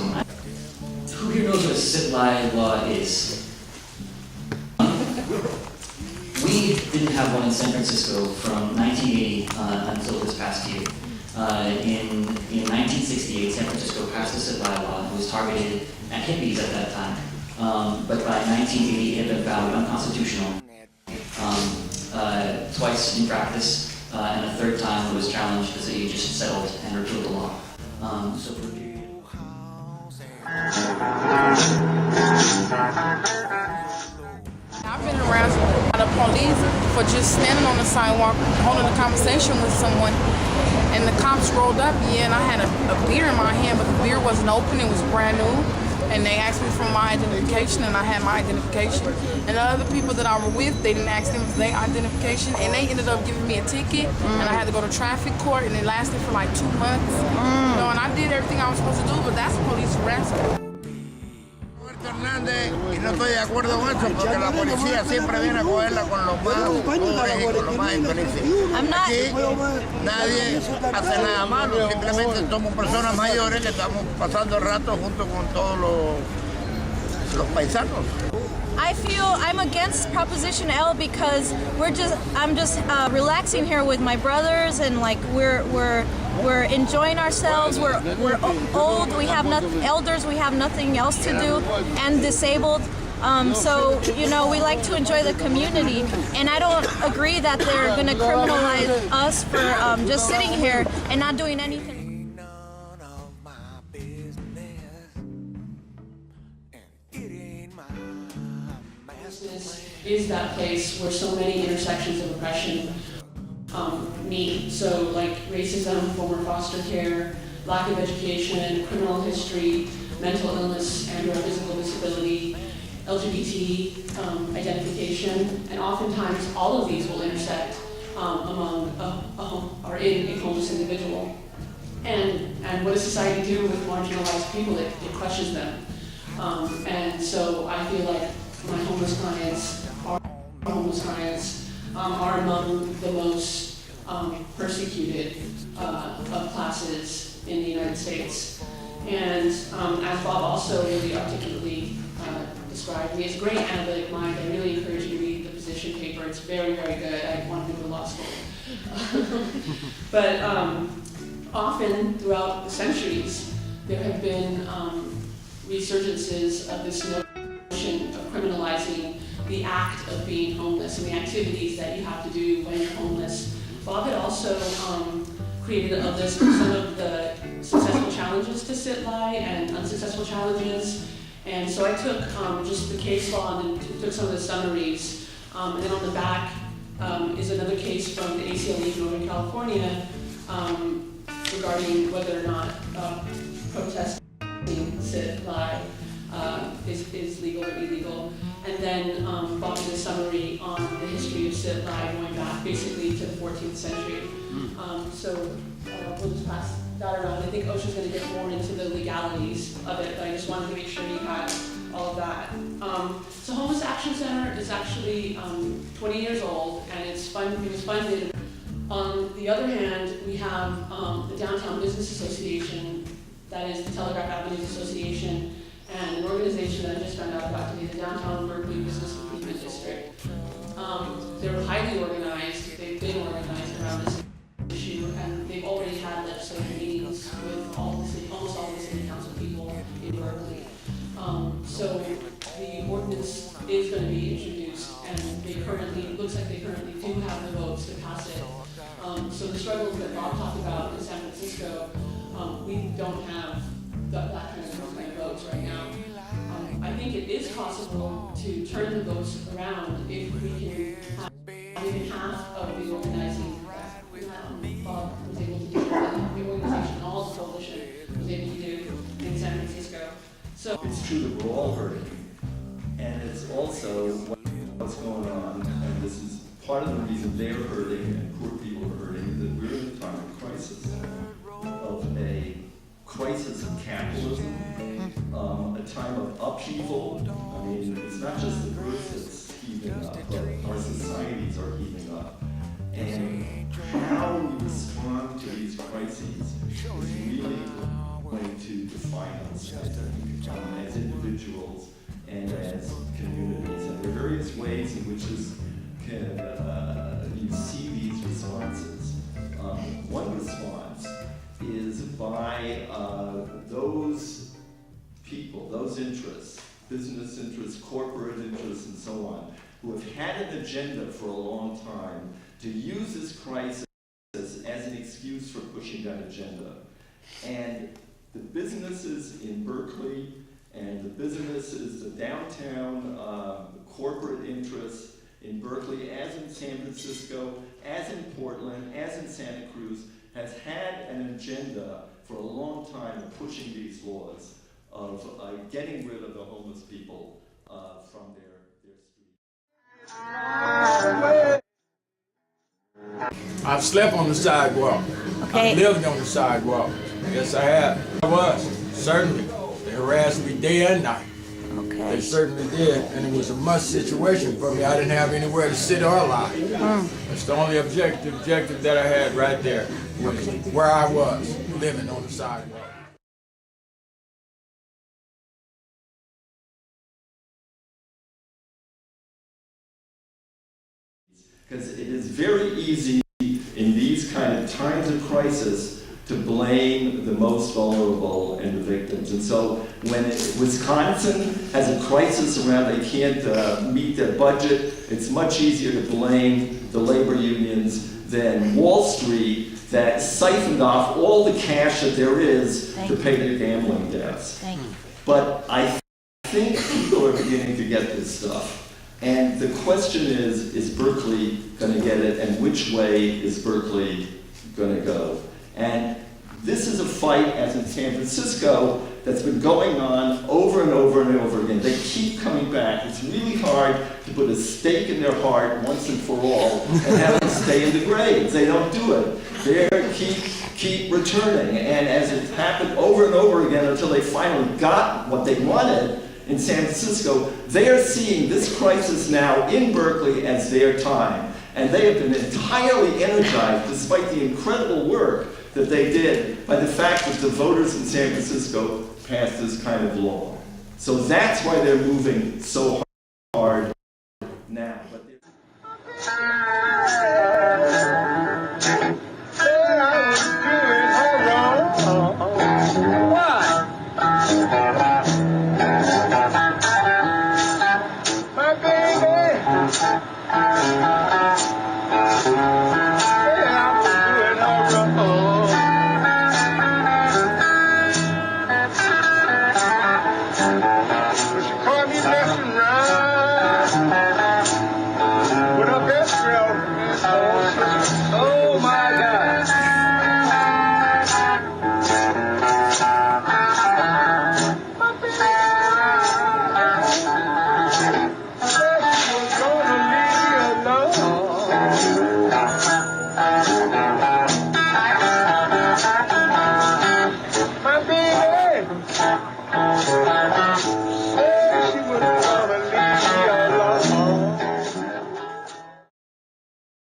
Francisco. Who here knows what a sit-lie law is? We didn't have one in San Francisco from 1980 until this past year. In 1968, San Francisco passed a sit-lie law. It was targeted at hippies at that time. But by 1980, it had been found unconstitutional twice in practice, and a third time it was challenged because it just settled and repealed the law. So for a period. I've been around the police for just standing on the sidewalk, holding a conversation with someone, and the cops rolled up, and I had a beer in my hand, but the beer wasn't open, it was brand new, and they asked me for my identification, and I had my identification. And the other people that I were with, they didn't ask them for their identification, and they ended up giving me a ticket, and I had to go to traffic court, and it lasted for like 2 months. You know, and I did everything I was supposed to do, but that's police harassment. Y no estoy de acuerdo con eso porque la policía siempre viene a cogerla con los más pobres y con los más infelices. Aquí nadie hace nada malo, simplemente somos personas mayores que estamos pasando el rato junto con todos los paisanos. I feel I'm against Proposition L because I'm just relaxing here with my brothers, and like we're enjoying ourselves. We're old. We have elders. We have nothing else to do, and disabled. So you know, we like to enjoy the community, and I don't agree that they're going to criminalize us for just sitting here and not doing anything. Is that place where so many intersections of oppression meet. So like racism, former foster care, lack of education, criminal history, mental illness and or physical disability, LGBT identification, and oftentimes all of these will intersect among or in a homeless individual. And what does society do with marginalized people? It crushes them. And so I feel like my homeless clients, are among the most persecuted of classes in the United States. And as Bob also really articulately described, he has a great analytic mind. I really encourage you to read the position paper. It's very, very good. I want to go to law school. But often throughout the centuries, there have been resurgences of this notion of criminalizing the act of being homeless and the activities that you have to do when you're homeless. Bob had also created a list of some of the successful challenges to sit-lie and unsuccessful challenges. And so I took just the case law and took some of the summaries. And then on the back is another case from the ACLU of Northern California regarding whether or not protesting sit-lie is legal or illegal. And then Bob did a summary on the history of sit-lie going back basically to the 14th century. So we'll just pass that around. I think OSHA's going to get more into the legalities of it, but I just wanted to make sure you had all of that. So Homeless Action Center is actually 20 years old, and it was funded. On the other hand, we have the Downtown Business Association, that is the Telegraph Avenues Association, and an organization that I just found out about today, the Downtown Berkeley Business Improvement District. They're highly organized. They've been organized around this issue, and they've already had legislative meetings with almost all the city council people in Berkeley. So the ordinance is going to be introduced, and looks like they currently do have the votes to pass it. So the struggles that Bob talked about in San Francisco, we don't have that kind of votes right now. I think it is possible to turn the votes around if we can have even half of the organizing that Bob was able to do, the organization, all the coalition was able to do in San Francisco. So it's true that we're all hurting, and it's also what's going on, and this is part of the reason they're hurting and poor people are hurting, is that we're in a time of crisis, crisis of capitalism, a time of upheaval. I mean, it's not just the earth that's heaving up, but our societies are heaving up. And how we respond to these crises is really going to define us. as individuals and as communities. And there are various ways in which this can, you see these responses. One response is by those people, those interests, business interests, corporate interests, and so on, who have had an agenda for a long time to use this crisis as an excuse for pushing that agenda. And the businesses in Berkeley and the businesses, the downtown corporate interests in Berkeley, as in San Francisco, as in Portland, as in Santa Cruz, has had an agenda for a long time of pushing these laws, of getting rid of the homeless people from their streets. I've slept on the sidewalk. Okay. I've lived on the sidewalk. Yes, I have. I was, certainly. They harassed me day and night. Okay. They certainly did, and it was a must situation for me. I didn't have anywhere to sit or lie. That's the only objective that I had right there, was where I was, living on the sidewalk. Because it is very easy in these kind of times of crisis to blame the most vulnerable and the victims. And so when Wisconsin has a crisis around they can't meet their budget, it's much easier to blame the labor unions than Wall Street that siphoned off all the cash that there is to pay their gambling debts. Thank you. But I think people are beginning to get this stuff. And the question is Berkeley going to get it, and which way is Berkeley going to go? And this is a fight, as in San Francisco, that's been going on over and over and over again. They keep coming back. It's really hard to put a stake in their heart once and for all and have them stay in the graves. They don't do it. They keep returning. And as it happened over and over again until they finally got what they wanted in San Francisco, they are seeing this crisis now in Berkeley as their time. And they have been entirely energized, despite the incredible work that they did, by the fact that the voters in San Francisco passed this kind of law. So that's why they're moving so hard